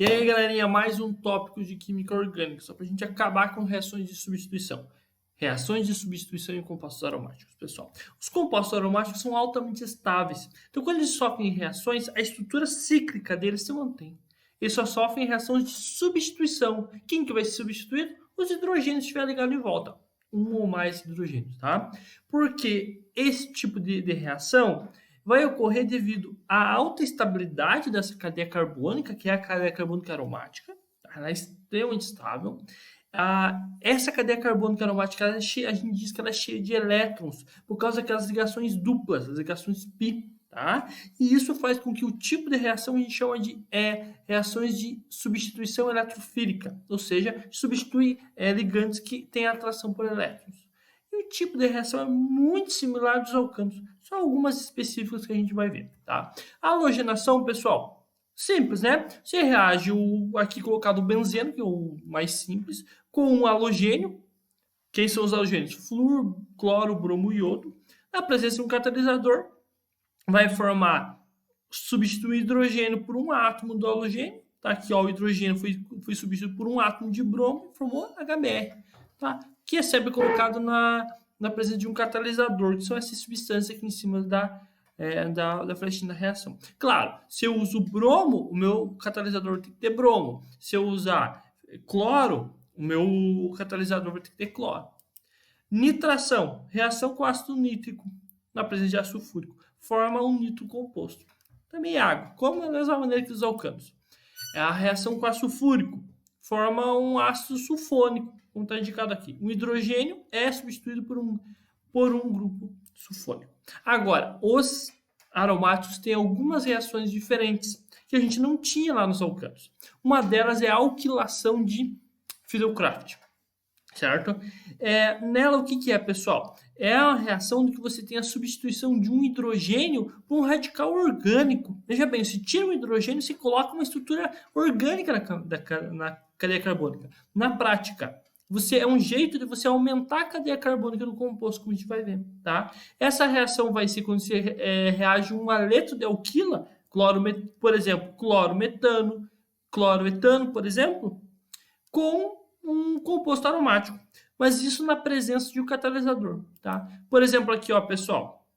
E aí, galerinha, mais um tópico de química orgânica, só para a gente acabar com reações de substituição. Reações de substituição em compostos aromáticos, pessoal. Os compostos aromáticos são altamente estáveis. Então, quando eles sofrem reações, a estrutura cíclica deles se mantém. Eles só sofrem reações de substituição. Quem que vai ser substituído? Os hidrogênios estiver ligado em volta. Um ou mais hidrogênios, tá? Porque esse tipo de reação vai ocorrer devido à alta estabilidade dessa cadeia carbônica, que é a cadeia carbônica aromática. Ela é extremamente estável. Essa cadeia carbônica aromática, a gente diz que ela é cheia de elétrons, por causa daquelas ligações duplas, as ligações pi. Tá? E isso faz com que o tipo de reação a gente chama de reações de substituição eletrofílica, ou seja, substitui ligantes que têm atração por elétrons. E o tipo de reação é muito similar dos alcanos, só algumas específicas que a gente vai ver. Tá? A halogenação, pessoal, simples, né? Você reage aqui colocado o benzeno, que é o mais simples, com um halogênio. Quem são os halogênios? Flúor, cloro, bromo e iodo. Na presença de um catalisador, vai substituir o hidrogênio por um átomo do halogênio. Tá? Aqui ó, o hidrogênio foi substituído por um átomo de bromo e formou HBr. Tá? Que é sempre colocado na presença de um catalisador, que são essas substâncias aqui em cima da flechinha da reação. Claro, se eu uso bromo, o meu catalisador tem que ter bromo. Se eu usar cloro, o meu catalisador vai ter que ter cloro. Nitração, reação com ácido nítrico na presença de ácido sulfúrico, forma um nitro composto. Também água, como da mesma maneira que os alcanos. A reação com ácido sulfúrico forma um ácido sulfônico, como está indicado aqui. O hidrogênio é substituído por um grupo sulfônico. Agora, os aromáticos têm algumas reações diferentes que a gente não tinha lá nos alcanos. Uma delas é a alquilação de Fiedel-Crafts, certo? Nela, o que é, pessoal? É a reação do que você tem a substituição de um hidrogênio por um radical orgânico. Veja bem, se tira um hidrogênio, se coloca uma estrutura orgânica na cadeia carbônica. Na prática, é um jeito de você aumentar a cadeia carbônica do composto, como a gente vai ver, tá? Essa reação vai ser quando você reage um aleto de alquila, por exemplo, cloro-metano, cloro-etano, por exemplo, com um composto aromático. Mas isso na presença de um catalisador, tá? Por exemplo, aqui, ó, pessoal.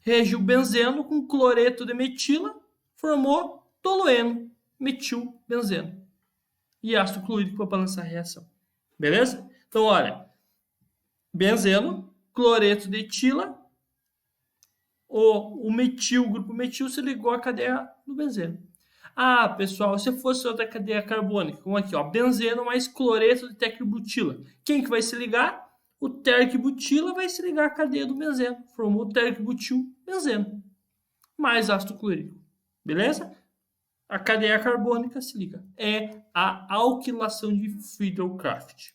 Reagiu benzeno com cloreto de metila, formou tolueno, metilbenzeno. E ácido clorídrico para balançar a reação. Beleza? Então, olha. Benzeno, cloreto de etila, o grupo metil se ligou à cadeia do benzeno. Ah, pessoal, se fosse outra cadeia carbônica, como aqui, ó, benzeno mais cloreto de tetributila. Quem que vai se ligar? O terquibutila vai se ligar à cadeia do benzeno. Formou terquibutil-benzeno. Mais ácido clorídrico. Beleza? A cadeia carbônica se liga. É a alquilação de Fiedel-Crafts.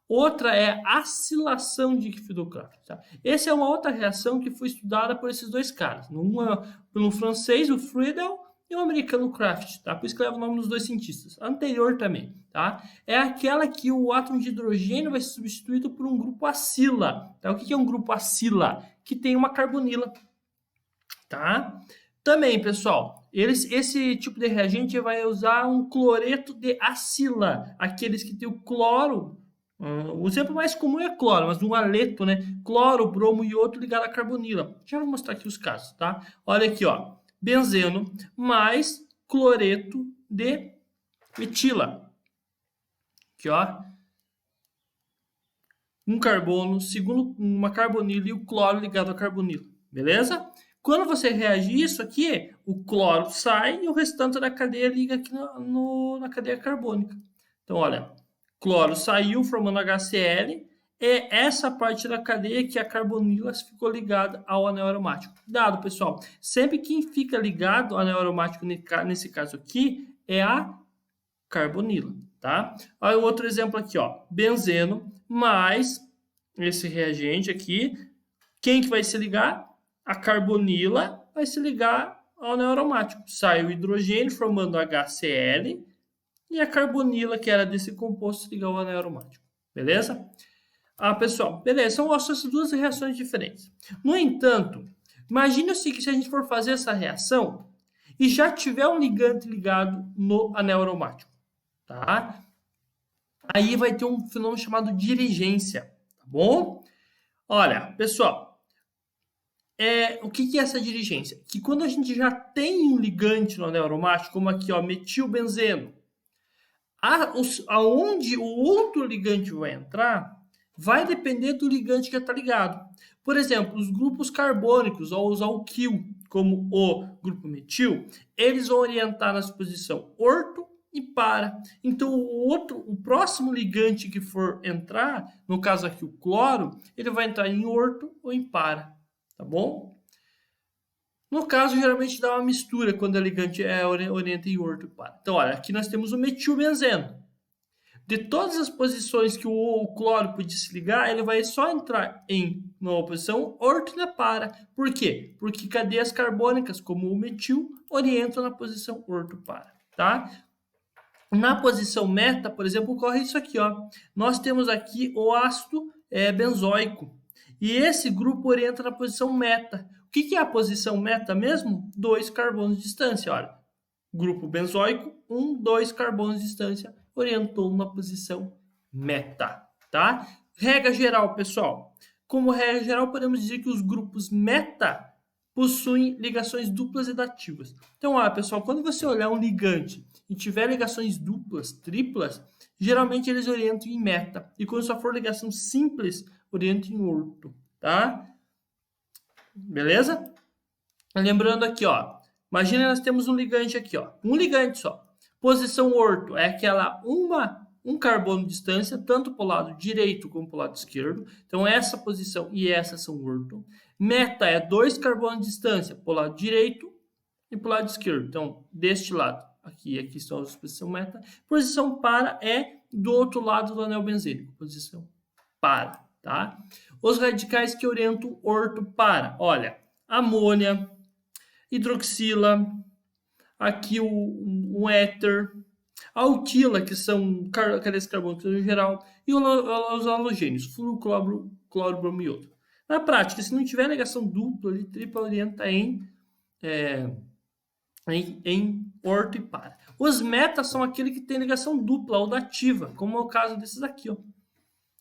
Outra é a acilação de Fiedel-Crafts. Tá? Essa é uma outra reação que foi estudada por esses dois caras. Uma pelo francês, o Friedel, e o americano Crafts, tá? Por isso que leva o nome dos dois cientistas. Anterior também, tá? É aquela que o átomo de hidrogênio vai ser substituído por um grupo acila. Tá? O que é um grupo acila? Que tem uma carbonila, tá? Também, pessoal, esse tipo de reagente vai usar um cloreto de acila, aqueles que tem o cloro. O exemplo mais comum é cloro, mas um aleto, né? Cloro, bromo e iodo ligado à carbonila. Já vou mostrar aqui os casos, tá? Olha aqui, ó. Benzeno mais cloreto de metila. Aqui, ó. Um carbono, segundo uma carbonila e o cloro ligado à carbonila. Beleza? Quando você reagir isso aqui, o cloro sai e o restante da cadeia liga aqui na cadeia carbônica. Então, olha, cloro saiu formando HCl. É essa parte da cadeia que a carbonila ficou ligada ao anel aromático. Dado, pessoal, sempre quem fica ligado ao anel aromático, nesse caso aqui, é a carbonila, tá? Olha o outro exemplo aqui, ó. Benzeno mais esse reagente aqui. Quem que vai se ligar? A carbonila vai se ligar ao anel aromático. Sai o hidrogênio formando HCl e a carbonila, que era desse composto, se liga ao anel aromático. Beleza? Pessoal, beleza, são essas duas reações diferentes. No entanto, imagine o seguinte, se a gente for fazer essa reação e já tiver um ligante ligado no anel aromático, tá? Aí vai ter um fenômeno chamado dirigência, tá bom? Olha, pessoal, o que é essa dirigência? Que quando a gente já tem um ligante no anel aromático, como aqui, ó, metilbenzeno, aonde o outro ligante vai entrar, vai depender do ligante que está ligado. Por exemplo, os grupos carbônicos, ou os alquil, como o grupo metil, eles vão orientar na posição orto e para. Então, o próximo ligante que for entrar, no caso aqui o cloro, ele vai entrar em orto ou em para, tá bom? No caso, geralmente dá uma mistura quando a ligante orienta em orto e para. Então, olha, aqui nós temos o metilbenzeno. De todas as posições que o cloro podia se ligar, ele vai só entrar numa posição orto e para. Por quê? Porque cadeias carbônicas, como o metil, orientam na posição orto para, tá? Na posição meta, por exemplo, ocorre isso aqui, ó. Nós temos aqui o ácido benzoico. E esse grupo orienta na posição meta. O que é a posição meta mesmo? 2 carbonos de distância, olha. Grupo benzoico, 2 carbonos de distância, orientou na posição meta, tá? Regra geral, pessoal. Como regra geral, podemos dizer que os grupos meta possuem ligações duplas e dativas. Então, olha, pessoal, quando você olhar um ligante e tiver ligações duplas, triplas, geralmente eles orientam em meta. E quando só for ligação simples, orientam em orto, tá? Beleza? Lembrando aqui, ó. Imagina nós temos um ligante aqui, ó. Um ligante só. Posição orto é aquela um carbono de distância, tanto para o lado direito como para o lado esquerdo. Então, essa posição e essa são orto. Meta é 2 carbonos de distância para o lado direito e para o lado esquerdo. Então, deste lado, aqui estão as posição meta. Posição para é do outro lado do anel benzênico. Posição para, tá? Os radicais que orientam orto para, olha, amônia, hidroxila, aqui o éter, a alquila, que são cadeias carbônicas em geral, e os halogênios, flúor, cloro, bromo e iodo. Na prática, se não tiver ligação dupla, ele tripla orienta em orto e para. Os metas são aquele que tem ligação dupla ou dativa, como é o caso desses aqui, ó.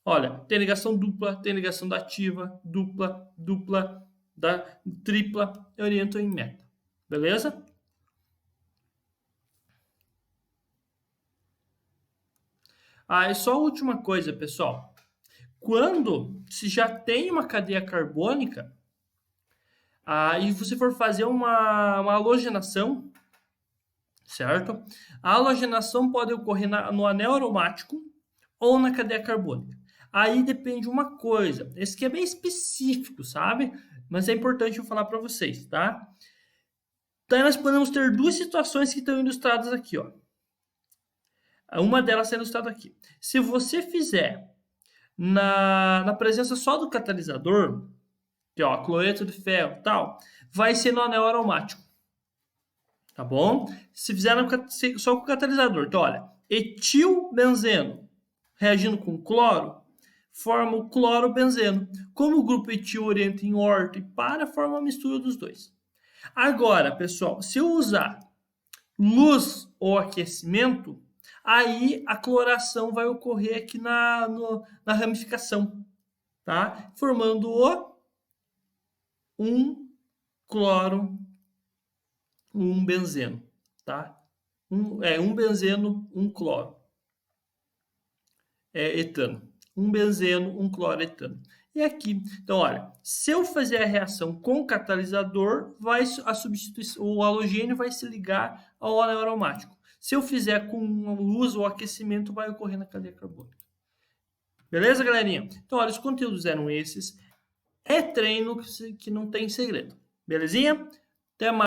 Olha, tem ligação dupla, tem ligação dativa, dupla, tripla, orientam em meta. Beleza? E só a última coisa, pessoal. Quando se já tem uma cadeia carbônica, e você for fazer uma halogenação, certo? A halogenação pode ocorrer no anel aromático ou na cadeia carbônica. Aí depende de uma coisa. Esse aqui é bem específico, sabe? Mas é importante eu falar para vocês, tá? Então, nós podemos ter duas situações que estão ilustradas aqui, ó. Uma delas é ilustrada aqui. Se você fizer na presença só do catalisador, que ó, cloreto de ferro e tal, vai ser no anel aromático. Tá bom? Se fizer só com o catalisador, então olha, etilbenzeno reagindo com cloro, forma o clorobenzeno. Como o grupo etil orienta em orto e para, forma a mistura dos dois. Agora, pessoal, se eu usar luz ou aquecimento, aí a cloração vai ocorrer aqui na ramificação, tá? Formando um cloro, um benzeno, tá? Um benzeno, um cloro. Etano. Um benzeno, um cloro, etano. E aqui, então, olha, se eu fazer a reação com o catalisador, o halogênio vai se ligar ao anel aromático. Se eu fizer com luz ou aquecimento, vai ocorrer na cadeia carbônica. Beleza, galerinha? Então, olha, os conteúdos eram esses. É treino que não tem segredo. Belezinha? Até mais.